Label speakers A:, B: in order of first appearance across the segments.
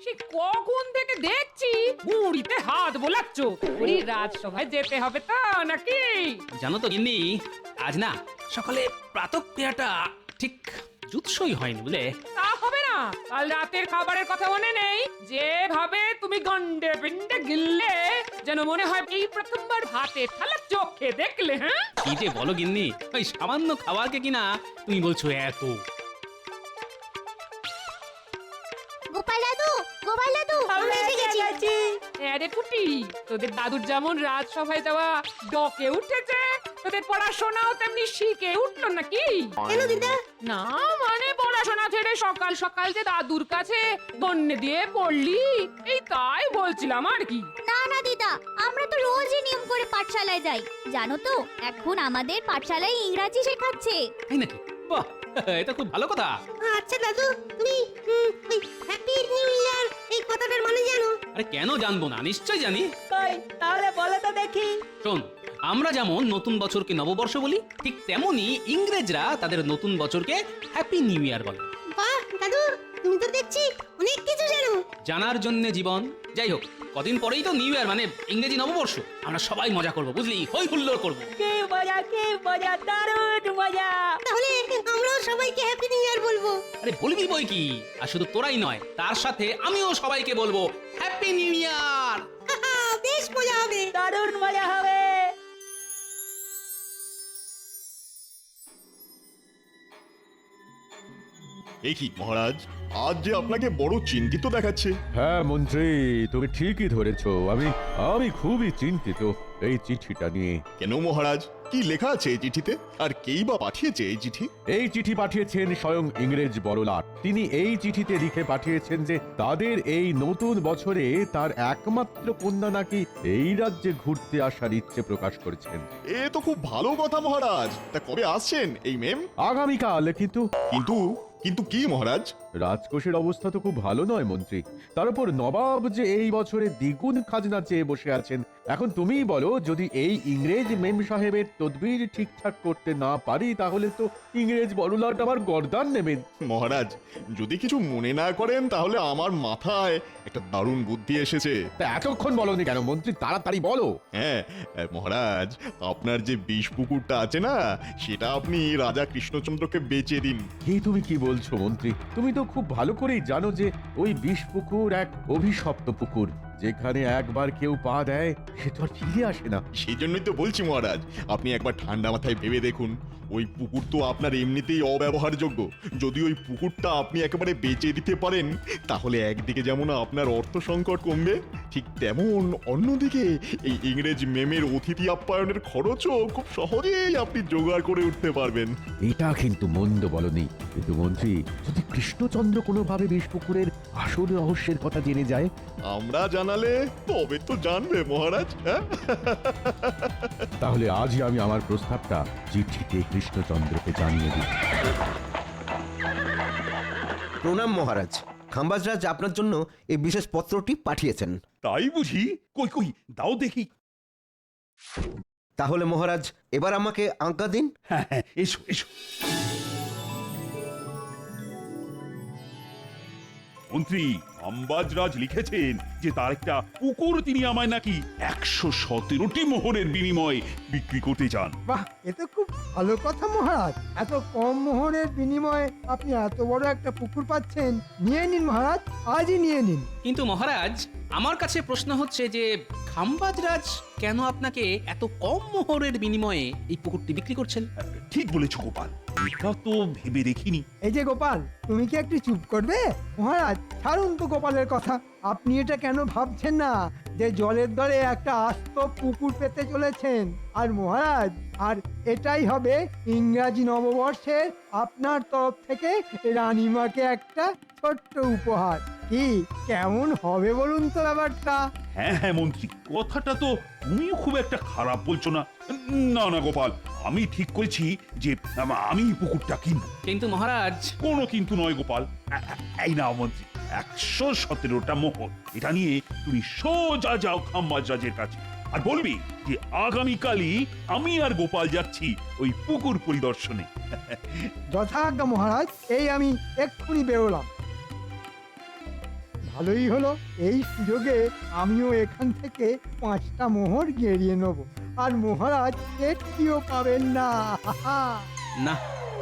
A: সে কখন থেকে দেখছি বুড়িতে হাত বোলাচ্ছ। ওই রাজসভায় যেতে হবে তো নাকি?
B: জানো তো গিন্নি, আজ না সকালে প্রাতঃক্রিয়াটা ঠিক জুৎসই হয়নি বুঝলে।
A: তা হবে না। কাল রাতের খাবারের কথা মনে নেই? যেভাবে তুমি গন্ডে পিন্ডে গিললে, যেন মনে হয় এই প্রথমবার ভাতে থালা চোখে দেখলে। হ্যাঁ,
B: কি যে বলো গিন্নি, ওই সামান্য খাবারকে কিনা তুমি বলছো এত।
C: গোপাল দাদু, গোপাল দাদু, আমরা এসে গেছি।
A: আরে পুটি, তোদের দাদুর যেমন রাজসভায় যাওয়া ডকে উঠেছে, তোদের পড়াশোনাও তেমনি শিখে উঠলো নাকি?
C: কেন দিদা?
A: না মানে পড়াশোনা ছেড়ে সকাল সকাল যে দাদুর কাছে গন্নে দিয়ে পড়লি, এই তাই বলছিলাম আর কি।
C: না না দিদা, আমরা তো রোজই নিয়ম করে পাঠশালায় যাই। জানো তো, এখন আমাদের পাঠশালায় ইংরাজি শেখাচ্ছে।
B: তাই নাকি? বাহ, এটা খুব ভালো কথা।
C: আচ্ছা দাদু, তুমি হ্যাপি নিউ ইয়ার এই কথাটার মানে জানো?
B: আরে কেন জানবো না, নিশ্চয় জানি।
D: কই তাহলে বলো তো দেখি।
B: শোন, আমরা যেমন নতুন বছরকে নববর্ষ বলি, ঠিক তেমনি ইংরেজরা তাদের নতুন বছরকে হ্যাপি নিউ ইয়ার বলে।
C: বাহ দাদু, তুমি তো দেখছি অনেক কিছু জানো।
B: জানার জন্য জীবন। যাই হোক, কদিন পরেই তো নিউ ইয়ার মানে ইংরেজি নববর্ষ। আমরা সবাই মজা করবো বুঝলি, হই হুল্লোড় করবো।
D: কি মজা, দারুণ মজা।
C: তাহলে আমরাও সবাইকে হ্যাপি নিউ ইয়ার বলবো।
B: আরে বলবি বই কি, আর শুধু তোরাই নয়, তার সাথে আমিও সবাইকে বলবো হ্যাপি নিউ ইয়ার।
C: বেশ মজা হবে।
D: দারুণ মজা হবে।
E: এ কি মহারাজ, আজ যে আপনাকে বড় চিন্তিত দেখাচ্ছে।
F: হ্যাঁ মন্ত্রী, তুমি ঠিকই ধরেছো। আমি খুবই চিন্তিত এই চিঠিটা নিয়ে।
E: কেন মহারাজ, কি লেখা আছে এই চিঠিতে, আর কেই বা পাঠিয়েছে এই চিঠি?
F: এই চিঠি পাঠিয়েছেন স্বয়ং ইংরেজ বড়লাট। তিনি এই চিঠিতে লিখে পাঠিয়েছেন যে তাদের এই নতুন বছরে তার একমাত্র কন্যা নাকি এই রাজ্যে ঘুরতে আসার ইচ্ছে প্রকাশ করেছেন।
E: এ তো খুব ভালো কথা মহারাজ। তা কবে আসছেন এই মেম?
F: আগামীকাল। কিন্তু
E: কিন্তু কিন্তু কি মহারাজ?
F: রাজকোষের অবস্থা তো খুব ভালো নয় মন্ত্রী। তার উপর নবাব যে এই বছরে দ্বিগুণ খাজনা চেয়ে বসে আছেন। এখন তুমিই বলো, যদি এই ইংরেজ মেম সাহেবের তদবির ঠিকঠাক করতে না পারি, তাহলে তো ইংরেজ বড়লাট আমার গর্দান নেবেন।
E: মহারাজ, যদি কিছু মনে না করেন, তাহলে আমার মাথায় একটা দারুণ বুদ্ধি এসেছে।
F: তা এতক্ষণ বলনি কেন মন্ত্রী? তাড়াতাড়ি বলো।
E: হ্যাঁ মহারাজ, আপনার যে বিষ পুকুরটা আছে না, সেটা আপনি রাজা কৃষ্ণচন্দ্রকে বেচে দিন।
F: তুমি কি বলছো মন্ত্রী? তুমি তো খুব ভালো করেই জানো যে ওই বিষ পুকুর এক অভিশপ্ত পুকুর। যেখানে একবার কেউ পা দেয়, সে তো আর ফিরে আসে না।
E: সেই জন্যই তো বলছি মহারাজ, আপনি একবার ঠান্ডা মাথায় ভেবে দেখুন। ওই পুকুর তো আপনার এমনিতেই অব্যবহারযোগ্য। যদি ওই পুকুরটা আপনি একেবারে বেচে দিতে পারেন, তাহলে একদিকে যেমন আপনার অর্থ সংকট কমবে, ঠিক তেমন অন্যদিকে এই ইংরেজ মেমের অতিথি আপ্যায়নের খরচও খুব সহজেই আপনি জোগাড় করে উঠতে পারবেন।
F: এটা কিন্তু মন্দ বলনি। কিন্তু মন্ত্রী, যদি কৃষ্ণচন্দ্র কোনোভাবে বিষ পুকুরের আসল রহস্যের কথা জেনে যায়?
E: আমরা জানালে তবে তো জানবে মহারাজ। হ্যাঁ,
F: তাহলে আজই আমি আমার প্রস্তাবটা চিঠিতে কৃষ্ণচন্দ্রকে জানিয়ে দিই।
G: প্রণাম মহারাজ। খাম্বাজরাজ আপনার জন্য এই বিশেষ পত্রটি পাঠিয়েছেন।
H: তাই বুঝি? কই কই দাও দেখি।
G: তাহলে মহারাজ, এবার আমাকে আজ্ঞা দিন।
H: হ্যাঁ হ্যাঁ, এসো এসো। মন্ত্রী, আম্বাজরাজ লিখেছেন যে তার একটা পুকুর তিনি আমায় নাকি 117টি মোহরের বিনিময়ে বিক্রি করতে চান।
I: বাহ, এ তো খুব ভালো কথা মহারাজ। এত কম মোহরের বিনিময়ে আপনি এত বড় একটা পুকুর পাচ্ছেন। নিয়ে নিন মহারাজ, আজই নিয়ে নিন।
B: কিন্তু মহারাজ, আমার কাছে প্রশ্ন হচ্ছে যে খাম্বাজরাজ কেন আপনাকে এত কম মোহরের বিনিময়ে এই পুকুরটি বিক্রি করছেন?
H: ঠিক বলেছ গোপাল, এটা তো ভেবে দেখিনি।
I: এই যে গোপাল, তুমি কি একটু চুপ করবে? মহারাজ, ছাড়ুন তো গোপালের কথা। আপনি এটা কেন ভাবছেন না যে জলের দরে একটা আস্ত পুকুর পেতে চলেছেন? আর মহারাজ, আর এটাই হবে ইংরাজি নববর্ষের আপনার তরফ থেকে রানীমাকে একটা ছোট্ট উপহার। কি কেমন হবে বলুন তো ব্যাপারটা?
H: হ্যাঁ হ্যাঁ মন্ত্রী, কথাটা তো তুমিও খুব একটা খারাপ বলছো না। না না গোপাল, আমি ঠিক করেছি যে আমি পুকুরটা কিনবো।
B: কিন্তু মহারাজ,
H: কোনো কিন্তু নয় গোপাল। এই নাও মন্ত্রী, 117টা মোহর। এটা নিয়ে তুমি সোজা যাও খাম্বাজরাজের কাছে, আর বলবি যে আগামীকালই আমি আর গোপাল যাচ্ছি ওই পুকুর পরিদর্শনে।
I: যথাজ্ঞা মহারাজ, এই আমি এক্ষুনি বেরোলাম। ভালোই হলো, এই সুযোগে আমিও এখান থেকে 5টা মোহর গেরিয়ে নেব, আর মহারাজ একটিও পাবেন না।
B: না,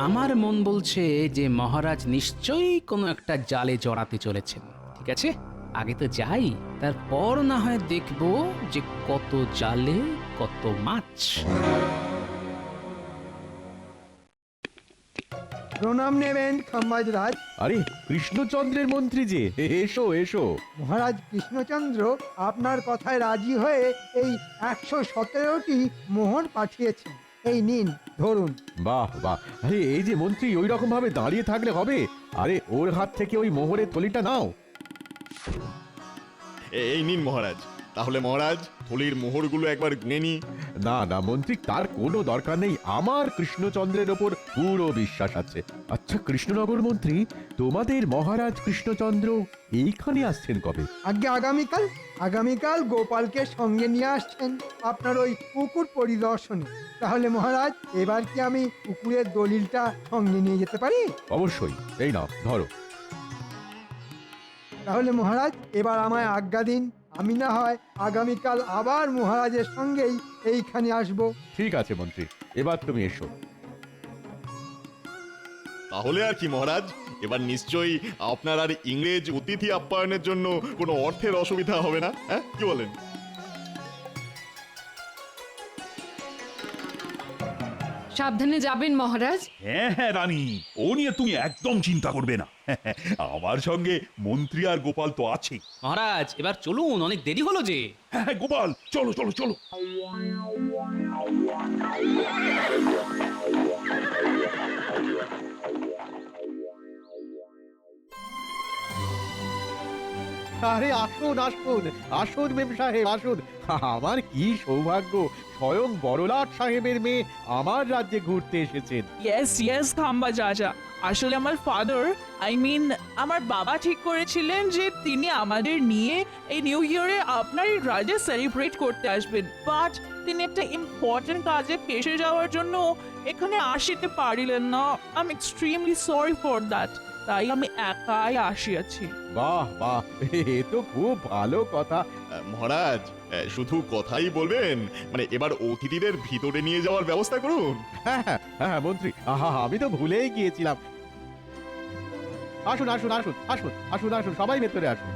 B: আমার মন বলছে যে মহারাজ নিশ্চয়ই কোনো একটা জালে জড়াতে চলেছেন। ঠিক আছে, আগে তো যাই, তারপর না হয় দেখবো যে কত জালে কত মাছ।
I: প্রণাম নেবেন খাম্বাজ রাজ।
F: আরে কৃষ্ণচন্দ্রের মন্ত্রী যে, এসো এসো।
I: মহারাজ কৃষ্ণচন্দ্র আপনার কথায় রাজি হয়ে এই 117টি মোহর পাঠিয়েছেন। এই নিন, ধরুন।
F: বাহ বাহ, আরে এই যে মন্ত্রী ওই রকম ভাবে দাঁড়িয়ে থাকলে হবে? আরে ওর হাত থেকে ওই মোহরের থলিটা নাও।
E: এই নিন মহারাজ। তাহলে মহারাজ, থলির মোহরগুলো একবার গুনে নি।
F: না না মন্ত্রী, তার কোনো দরকার নেই, আমার কৃষ্ণচন্দ্রের ওপর পুরো বিশ্বাস আছে। আচ্ছা কৃষ্ণনগর মন্ত্রী, তোমাদের মহারাজ কৃষ্ণচন্দ্র এইখানে আসছেন কবে?
I: আগে আগামীকাল। আগামীকাল গোপালকে সঙ্গে নিয়ে আসছেন আপনার ওই পুকুর পরিদর্শনে। তাহলে মহারাজ, এবার কি আমি পুকুরের দলিলটা সঙ্গে নিয়ে যেতে পারি?
F: অবশ্যই, এই নাও ধরো।
I: তাহলে মহারাজ, এবার আমায় আজ্ঞা দিন। আমি না হয় আগামীকাল আবার মহারাজের সঙ্গেই এইখানে আসব।
F: ঠিক আছে মন্ত্রী, এবার তুমি এসো।
E: তাহলে আর কি মহারাজ, এবার নিশ্চয়ই আপনার আর ইংরেজ অতিথি আপ্যায়নের জন্য কোনো অর্থের অসুবিধা হবে না, হ্যাঁ কি বলেন?
A: সাবধানে যাবেন মহারাজ।
H: হ্যাঁ হ্যাঁ রানী, ও নিয়ে তুমি একদম চিন্তা করবে না। আমার সঙ্গে মন্ত্রী আর গোপাল তো আছেই।
B: মহারাজ এবার চলুন, অনেক দেরি হলো যে।
H: হ্যাঁ হ্যাঁ, গোপাল চলো চলো চলো।
F: আরে আসুন আসুন আসুন মেম সাহেব আসুন। আমার কি সৌভাগ্য, স্বয়ং বড়লাট সাহেবের মেয়ে আমার রাজ্যে ঘুরতে এসেছেন।
J: ইয়েস খাম্বা রাজা, আসলে আমার ফাদার আমার বাবা ঠিক করেছিলেন যে তিনি আমাদের নিয়ে এই নিউ ইয়ারে আপনার এই রাজ্যে সেলিব্রেট করতে আসবেন, বাট তিনি একটা ইম্পর্টেন্ট কাজে ফেসে যাওয়ার জন্য এখানে আসতে পারিলেন না। I am extremely sorry for that. তাই আমি একাই আসিয়াছি।
F: বাহ বাহ, এ তো খুব ভালো কথা।
E: মহারাজ, শুধু কথাই বলবেন, মানে এবার অতিথিদের ভিতরে নিয়ে যাওয়ার ব্যবস্থা করুন।
F: হ্যাঁ হ্যাঁ হ্যাঁ মন্ত্রী, আহা আমি তো ভুলেই গিয়েছিলাম। আসুন আসুন আসুন আসুন আসুন আসুন, সবাই ভেতরে আসুন।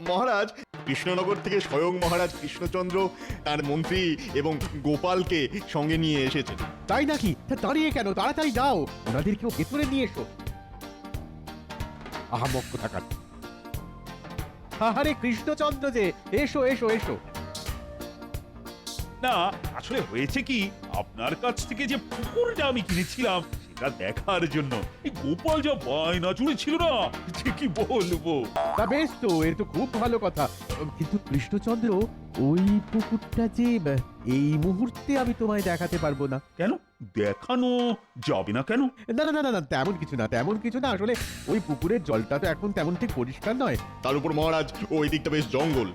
E: মহারাজ, কৃষ্ণনগর থেকে স্বয়ং মহারাজ কৃষ্ণচন্দ্র তার মন্ত্রী এবং গোপালকে সঙ্গে নিয়ে এসেছেন।
F: তাই নাকি? তা দাঁড়িয়ে কেন, তাড়াতাড়ি যাও, ওনাদেরকেও ভেতরে নিয়ে এসো। আহামক কোথাকার। আরে কৃষ্ণচন্দ্র যে, এসো এসো এসো।
H: না, আসলে হয়েছে কি, আপনার কাছ থেকে যে পুকুরটা আমি কিনেছিলাম সেটা দেখার জন্য এই গোপাল যা বায়না জুড়েছিল না, যে কি বলবো।
F: তা বেশ তো, এর তো খুব ভালো কথা। কিন্তু কৃষ্ণচন্দ্র, ওই পুকুরটা যে এই মুহূর্তে আমি তোমায় দেখাতে পারবো না।
H: কেন দেখানো যাবে না কেন?
F: না না না না না, তেমন কিছু না, তেমন কিছু না। আসলে ওই পুকুরের জলটা তো এখন তেমন ঠিক পরিষ্কার নয়।
E: তার উপর মহারাজ, ওই দিকটা বেশ জঙ্গল,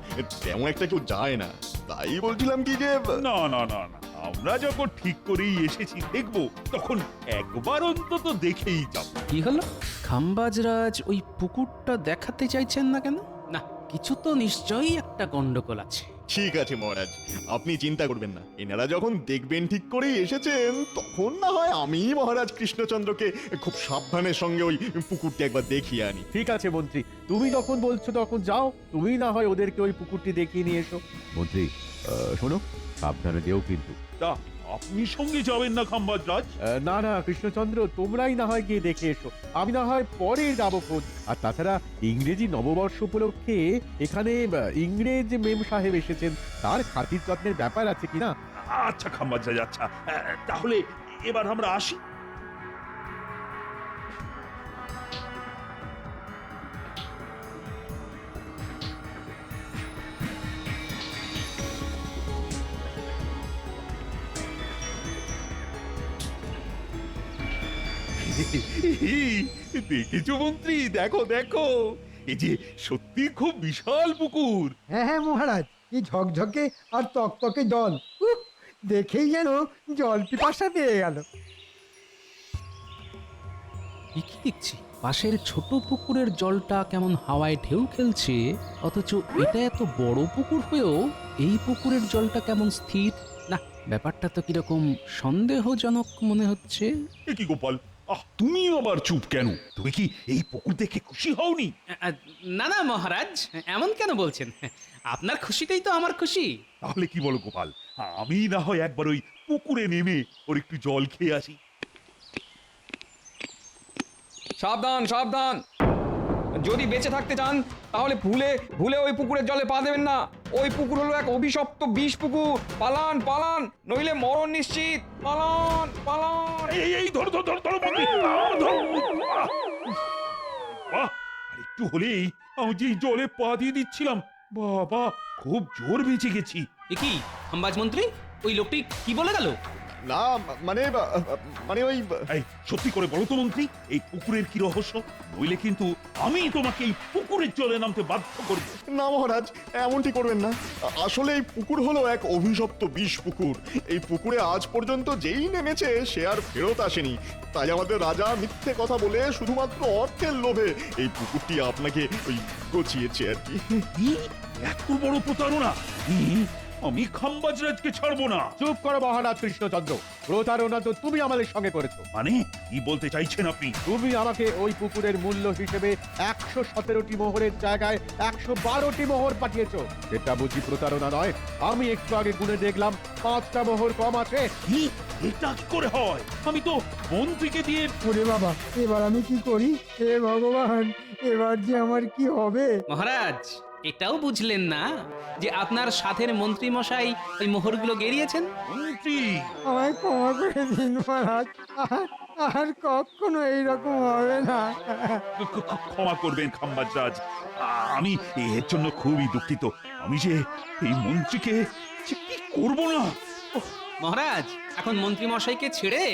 E: তেমন একটা কেউ যায় না। তাই বলছিলাম কি যে
H: না না না না, আমরা যখন ঠিক করেই এসেছি দেখবো, তখন একবার অন্তত দেখেই যাব।
B: কি হলো, খাম্বাজরাজ ওই পুকুরটা দেখাতে চাইছেন না কেন? না, কিছু তো নিশ্চয়ই একটা গন্ডগোল আছে।
E: ঠিক আছে মহারাজ, আপনি চিন্তা করবেন না। এনারা যখন দেখবেন ঠিক করেই এসেছেন, তখন না হয় আমি মহারাজ কৃষ্ণচন্দ্রকে খুব সাবধানের সঙ্গে ওই পুকুরটি একবার দেখিয়ে আনি।
F: ঠিক আছে মন্ত্রী, তুমি যখন বলছো তখন যাও, তুমি না হয় ওদেরকে ওই পুকুরটি দেখিয়ে নিয়ে এসো। মন্ত্রী শোনো, সাবধানে যেও কিন্তু।
H: তা আপনি সঙ্গে যাবেন না খাম্বাজ রাজ?
F: না না কৃষ্ণচন্দ্র, তোমরাই না হয় গিয়ে দেখে এসো, আমি না হয় পরে যাবো খোঁজ। আর তাছাড়া ইংরেজি নববর্ষ উপলক্ষে এখানে ইংরেজ মেম সাহেব এসেছেন, তার খাতির যত্নের ব্যাপার আছে কিনা।
H: আচ্ছা খাম্বাজ রাজ, আচ্ছা তাহলে এবার আমরা আসি। দেখেছো মন্ত্রী, দেখো দেখো, এই যে সত্যি খুব বিশাল পুকুর।
I: হ্যাঁ হ্যাঁ মহারাজ, কি ঝকঝকে আর তকতকে জল। উফ, দেখেই যেন জল পিপাসা পেয়ে গেল।
B: কি দেখছি পাশের ছোট পুকুরের জলটা কেমন হাওয়ায় ঢেউ খেলছে, অথচ এটা এত বড় পুকুর হয়েও এই পুকুরের জলটা কেমন স্থির। না, ব্যাপারটা তো কিরকম সন্দেহজনক মনে হচ্ছে।
H: এ কি গোপাল, তুমি আবার চুপ কেন? তুমি কি এই পুকুর দেখে খুশি হওনি?
B: না না মহারাজ, এমন কেন বলছেন? আপনার খুশিতেই তো আমার খুশি।
H: তাহলে কি বলো গোপাল, আমি না হয় একবার ওই পুকুরে নেমে ওর একটু জল খেয়ে আসি।
K: সাবধান সাবধান, যদি বেঁচে থাকতে চান তাহলে ভুলে ভুলে ওই পুকুরের জলে পা দেবেন না। ওই পুকুর হলো এক অভিশপ্ত বিষ পুকুর। পালান পালান, নইলে মরণ নিশ্চিত। পালান পালান।
H: এই ধরো ধরো ধরো ধরো মন্ত্রী, ধরো। বাহ, আর একটু হলেই আমি যে জলে পা দিয়ে দিচ্ছিলাম, বাবা খুব জোর বেঁচে গেছি।
B: এ কি খাম্বাজ মন্ত্রী, ওই লোকটি কি বলে গেল?
E: না মানে মানে ওই
H: এই সত্যি করে বলো তো মন্ত্রী, এই পুকুরের কি রহস্য? নইলে কিন্তু আমি তোমাকে এই পুকুরের জলে নামতে বাধ্য করব।
E: না মহারাজ, এমনটি করবেন না। আসলে এই পুকুর হলো এক অভিশপ্ত বিষ পুকুর। এই পুকুরে আজ পর্যন্ত যেই নেমেছে সে আর ফেরত আসেনি। তাই আমাদের রাজা মিথ্যে কথা বলে শুধুমাত্র অর্থের লোভে এই পুকুরটি আপনাকে ওই গচিয়েছে আর কি।
H: কি এত বড় প্রতারণা! আমি খাম্বাজরাজকে ছাড়বো না।
F: চুপ করো মহারাজ কৃষ্ণচন্দ্র, প্রতারণা তো তুমি আমাদের সঙ্গে করেছো।
H: মানে কি বলতে চাইছেন আপনি?
F: তুমি আমাকে ওই পুকুরের মূল্য হিসেবে 117টি মোহরের জায়গায় 112টি মোহর পাঠিয়েছো। এটা বুঝি প্রতারণা নয়? আমি একটু আগে গুনে দেখলাম 5টা মোহর কম আছে।
H: কি, এটা কি করে হয়? আমি তো মন্ত্রীকে দিয়ে।
I: ওরে বাবা, এবার আমি কি করি? হে ভগবান, এবার যে আমার কি হবে?
B: মহারাজ, এটাও বুঝলেন না যে আপনার সাথের মন্ত্রী মশাই ওই মোহরগুলো গেরিয়েছেন?
H: মন্ত্রী,
I: আমায় ক্ষমা করে দিন মহারাজ, আর কখনো এইরকম হবে না।
H: ক্ষমা করবেন খাম্বাজরাজ, আমি এর জন্য খুবই দুঃখিত। আমি যে এই মন্ত্রীকে যে কি করবো না।
B: মহারাজ, এখন মন্ত্রী মশাইকে ছেড়ে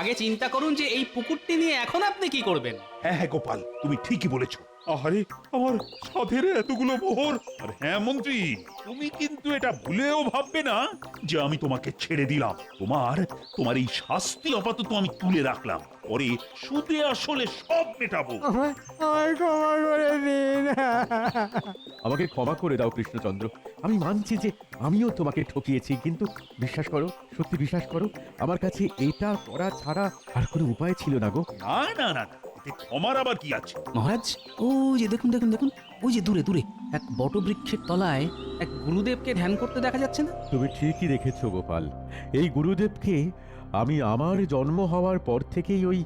B: আগে চিন্তা করুন যে এই পুকুরটি নিয়ে এখন আপনি কি করবেন।
H: হ্যাঁ হ্যাঁ গোপাল, তুমি ঠিকই বলেছো। আরে আমার সাধের এতগুলো মোহর। আর হ্যাঁ মন্ত্রী, তুমি কিন্তু এটা ভুলেও ভাববে না যে আমি তোমাকে ছেড়ে দিলাম। তোমার এই শাস্তি আপাতত আমি তুলে রাখলাম, পরে সুদে আসলে সব মেটাবো।
I: আমায় ক্ষমা করে দিন।
F: আমাকে ক্ষমা করে দাও কৃষ্ণচন্দ্র। আমি মানছি যে আমিও তোমাকে ঠকিয়েছি, কিন্তু বিশ্বাস করো, সত্যি বিশ্বাস করো, আমার কাছে এটা করা ছাড়া আর কোনো উপায় ছিল না গো।
H: না না না, এতে ক্ষমার আবার কি আছে?
B: মহারাজ, ও যে দেখুন দেখুন দেখুন, ওই যে দূরে দূরে এক বটবৃক্ষের তলায় এক গুরুদেবকে ধ্যান করতে দেখা যাচ্ছে না?
F: তুমি ঠিকই দেখেছো গোপাল, এই গুরুদেবকে আমি আমার জন্ম হওয়ার পর থেকেই ওই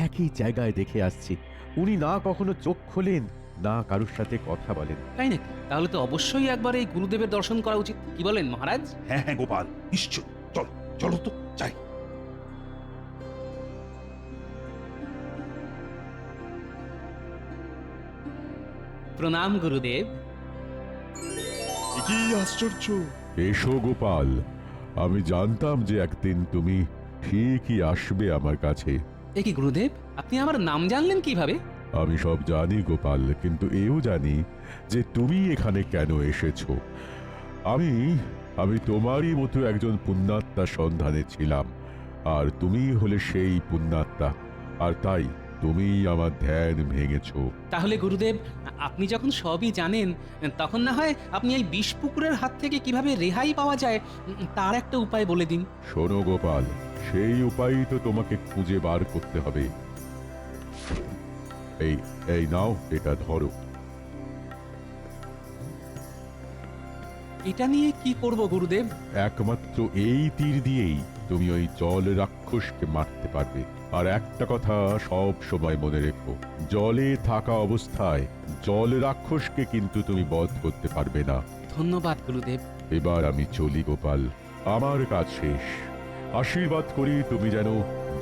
F: একই জায়গায় দেখে আসছি। উনি না কখনো চোখ খোলেন, না কারুর সাথে কথা বলেন।
B: তাই নাকি? তাহলে তো অবশ্যই একবার এই গুরুদেবের দর্শন করা উচিত, কি বলেন মহারাজ?
H: হ্যাঁ হ্যাঁ গোপাল, নিশ্চয়, চলো চলো তো যাই।
B: প্রণাম গুরুদেব।
E: কি আশ্চর্য!
F: এসো গোপাল, আমি জানতাম যে একদিন তুমি ঠিকই আসবে আমার কাছে।
B: এ কি গুরুদেব, আপনি আমার নাম জানলেন কিভাবে?
F: আমি সব জানি গোপাল, কিন্তু এও জানি যে তুমি এখানে কেন এসেছো। আমি তোমারই মতো একজন পুণ্যাত্মার সন্ধানে ছিলাম, আর তুমি হলে সেই পুণ্যাত্মা, আর তাই তুমি আমার ধ্যান ভেঙেছো।
B: তাহলে গুরুদেব, আপনি যখন সবই জানেন, তখন না হয় আপনি এই বিষ পুকুরের হাত থেকে কিভাবে রেহাই পাওয়া যায় তার একটা উপায় বলে দিন।
F: শোনো গোপাল, সেই উপায়ই তো তোমাকে খুঁজে বার করতে হবে। এই নাও, এটা ধরো।
B: এটা নিয়ে কি করব গুরুদেব?
F: একমাত্র এই তীর দিয়েই তুমি ওই জল রাক্ষসকে মারতে পারবে। আর একটা কথা সব সময় মনে রেখো, জলে থাকা অবস্থায় জল রাক্ষসকে কিন্তু তুমি বধ করতে পারবে না।
B: ধন্যবাদ গুরুদেব।
F: এবার আমি চলি গোপাল, আমার কাজ শেষ। আশীর্বাদ করি তুমি যেন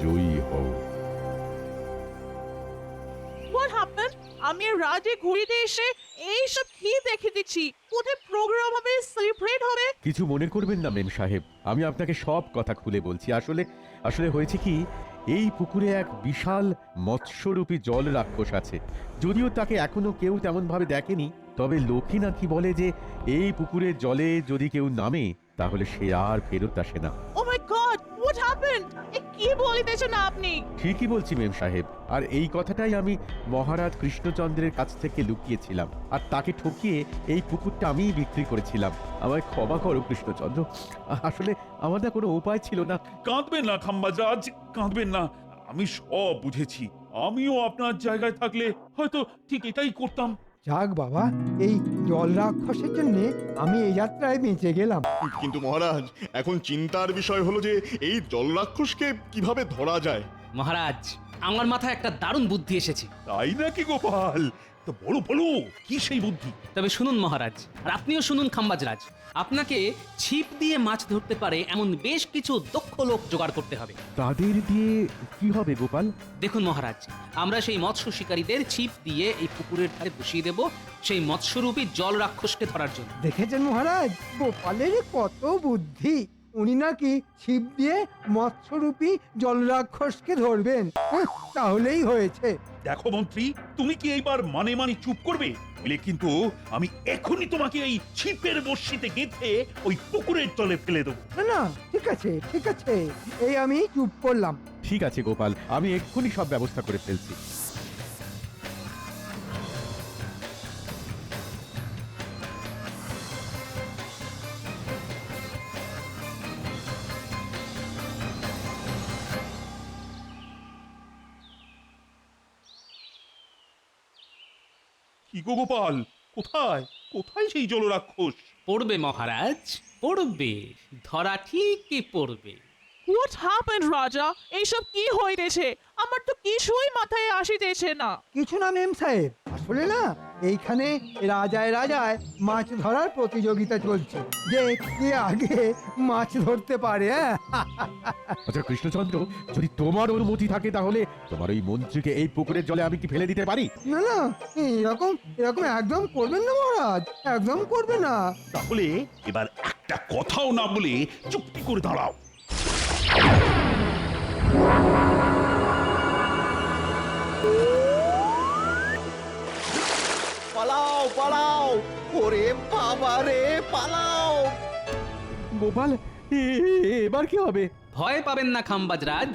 F: জয়ী হও।
J: What happened? আমি রাজে ঘুরিতে এসে এইসব কি দেখে দিচ্ছি? কোথায় প্রোগ্রাম হবে, সেলিব্রেট হবে?
F: কিছু মনে করবেন না মেম সাহেব, আমি আপনাকে সব কথা খুলে বলছি। আসলে হয়েছে কি, এই পুকুরে এক বিশাল মৎস্যরূপী জল রাক্ষস আছে। যদিও তাকে এখনো কেউ তেমন ভাবে দেখেনি, তবে লোকে নাকি বলে যে এই পুকুরের জলে যদি কেউ নামে তাহলে সে আর ফেরত আসে না।
J: ও মাই গড, হোয়াট হ্যাপেন্ড? কি বলিতেছেন আপনি?
F: ঠিকই বলছি মেম সাহেব, আর এই কথাটাই আমি মহারাজ কৃষ্ণচন্দ্রের কাছ থেকে লুকিয়েছিলাম, আর তাকে ঠকিয়ে এই পুকুরটা আমিই বিক্রি করেছিলাম। আমায় ক্ষমা করো কৃষ্ণচন্দ্র, আসলে আমার না কোনো উপায় ছিল না।
H: কাঁদবেন না খাম্বাজাজ, কাঁদবেন না। আমি সব বুঝেছি। আমিও আপনার জায়গায় থাকলে হয়তো ঠিক এটাই করতাম।
I: যাক বাবা, এই জল রাক্ষসের জন্য আমি এই যাত্রায় বেঁচে গেলাম।
E: কিন্তু মহারাজ, এখন চিন্তার বিষয় হলো যে এই জল রাক্ষসকে কিভাবে ধরা যায়।
B: মহারাজ, আমার মাথায় একটা দারুণ বুদ্ধি এসেছে।
H: তাই নাকি গোপাল? তো বলো বলো, কি সেই বুদ্ধি?
B: তবে শুনুন মহারাজ, আর আপনিও শুনুন খাম্বাজরাজ, আপনাকে ছিপ দিয়ে মাছ ধরতে পারে এমন বেশ কিছু দক্ষ লোক জোগাড় করতে হবে।
F: তাদের দিয়ে কি হবে গোপাল?
B: দেখুন মহারাজ, আমরা সেই মৎস্য শিকারীদের ছিপ দিয়ে এই পুকুরের ধারে বসিয়ে দেব সেই মৎস্যরূপী জল রাক্ষসকে ধরার জন্য।
I: দেখেছেন মহারাজ, গোপালের কত বুদ্ধি! উনি নাকি ছিপ দিয়ে মৎস্যরূপী জল রাক্ষসকে ধরবেন। তাহলেই হয়েছে।
H: দেখো মন্ত্রী, তুমি কি এইবার মানে মানে চুপ করবে? বলে কিন্তু আমি এখনই তোমাকে এই ছিপের বড়শিতে গেঁথে ওই পুকুরের তলে ফেলে দেবো।
I: না না, ঠিক আছে ঠিক আছে, এই আমি চুপ করলাম।
F: ঠিক আছে গোপাল, আমি এক্ষুনি সব ব্যবস্থা করে ফেলছি।
H: কি গো গোপাল, কোথায় কোথায় সেই জলরাক্ষস?
B: পড়বে মহারাজ, পড়বে, ধরা ঠিকই পড়বে।
J: হোয়াট হ্যাপেন্ড রাজা? এইসব কি হইতেছে? আমার তো কিছুই মাথায় আসিতেছে না।
I: কিছু না মেম সাহেব, আসলে না এইখানে রাজায় রাজায় মাছ ধরার প্রতিযোগিতা চলছে, যে কে আগে মাছ ধরতে পারে।
F: আচ্ছা কৃষ্ণচন্দ্র, যদি তোমার অনুমতি থাকে তাহলে তোমার ওই মন্ত্রীকে এই পুকুরের জলে আমি কি ফেলে দিতে পারি?
I: না না, এরকম এরকম একদম করবেন না মহারাজ, একদম করবে না।
H: তাহলে এবার একটা কথাও না বলে চুপটি করে দাঁড়াও।
G: পালাও পালাও, ওরে বাবা রে, পালাও!
F: গোপাল, এবার কি হবে?
B: ভয় পাবেন না খাম্বাজরাজ,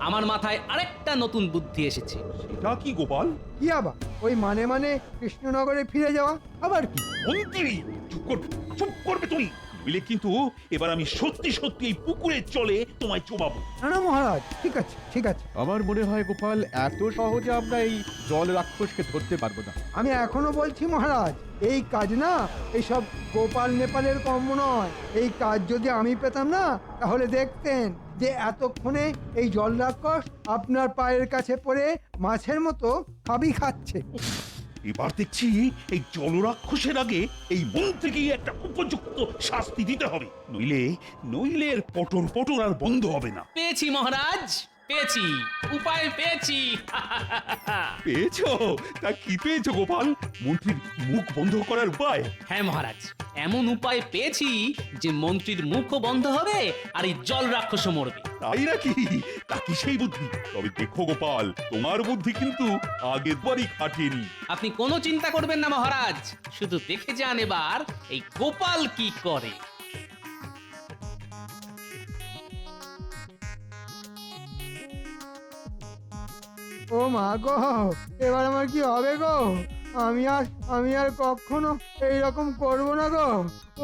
B: আমার মাথায় আরেকটা নতুন বুদ্ধি এসেছে।
H: সেটা কি গোপাল?
I: কি আবার? ওই মানে মানে কৃষ্ণনগরে ফিরে যাওয়া আবার কি?
H: মন্ত্রী, চুপ করবে তুমি, বুঝলে কিন্তু এবার আমি সত্যি সত্যি এই পুকুরের চলে তোমায় চোবাবো।
I: না না মহারাজ, ঠিক আছে ঠিক আছে।
F: আমার মনে হয় গোপাল, এত সহজে আমরা এই জল রাক্ষসকে ধরতে পারবো না।
I: আমি এখনো বলছি মহারাজ, এই কাজ না এইসব গোপাল নেপালের কর্ম নয়। এই কাজ যদি আমি পেতাম না, তাহলে দেখতেন যে এতক্ষণে এই জল রাক্ষস আপনার পায়ের কাছে পড়ে মাছের মতো খাবি খাচ্ছে।
H: এবার দেখছি এই জলরাক্ষসের আগে এই মন্ত্রীকেই একটা উপযুক্ত শাস্তি দিতে হবে, নইলে নইলে এর পটর পটর আর বন্ধ হবে না।
B: পেয়েছি মহারাজ, পেয়েছি, উপায় পেয়েছি।
H: পেয়েছো? তা কি পেয়েছো গোপাল? মন্ত্রীর মুখ বন্ধ করার উপায়?
B: হ্যাঁ মহারাজ, এমন উপায় পেয়েছি যে মন্ত্রীর মুখও বন্ধ হবে আর এই জল রাক্ষসও মরবে।
H: তাই নাকি? তা কি সেই বুদ্ধি? তবে দেখো গোপাল, তোমার বুদ্ধি কিন্তু আগের বারই খাটেনি।
B: আপনি কোনো চিন্তা করবেন না মহারাজ, শুধু দেখে যান এবার এই গোপাল কি করে।
I: ও মা গো, এবার আমার কি হবে গো? আমি আর কখনো এইরকম করব না গো।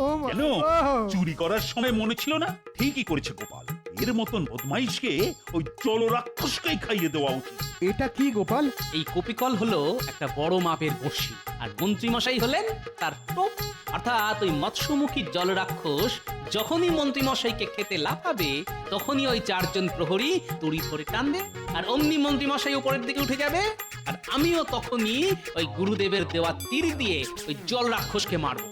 I: ও মা
H: কেন?
I: গো।
H: চুরি করার সময় মনে ছিল না? ঠিকই করেছে গোপাল, এর মতন বদমাইশকে ওই জলরাক্ষসকেই খাইয়ে দেওয়া উচিত।
F: এটা কি গোপাল?
B: এই কপিকল হলো একটা বড় মাপের বড়শি, আর মন্ত্রীমশাই হলেন তার টোপ। অর্থাৎ ওই মৎস্যমুখী জলরাক্ষস যখনই মন্ত্রীমশাইকে খেতে লাফাবে, তখনই ওই চারজন প্রহরী দড়ি ধরে টানবে, আর অমনি মন্ত্রীমশাই উপরের দিকে উঠে যাবে, আর আমিও তখনই ওই গুরুদেবের দেওয়া তীর দিয়ে ওই জলরাক্ষসকে মারব।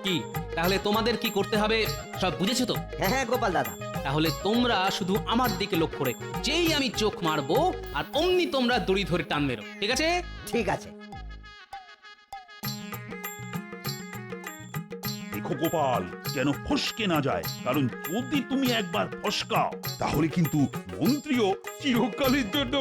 B: কি তাহলে তোমাদের কি করতে হবে সব বুঝেছো তো?
D: হ্যাঁ হ্যাঁ গোপাল দাদা।
B: তাহলে তোমরা শুধু আমার দিকে লক্ষ্য রেখো, যেই আমি চোখ মারবো আর অমনি তোমরা দড়ি ধরে টান মেরো, ঠিক আছে?
D: ঠিক আছে।
H: রেখো গোপাল, যেন ফসকে না যায়, কারণ যদি তুমি একবার ফসকাও তাহলে কিন্তু মন্ত্রীও চিরকালের জন্য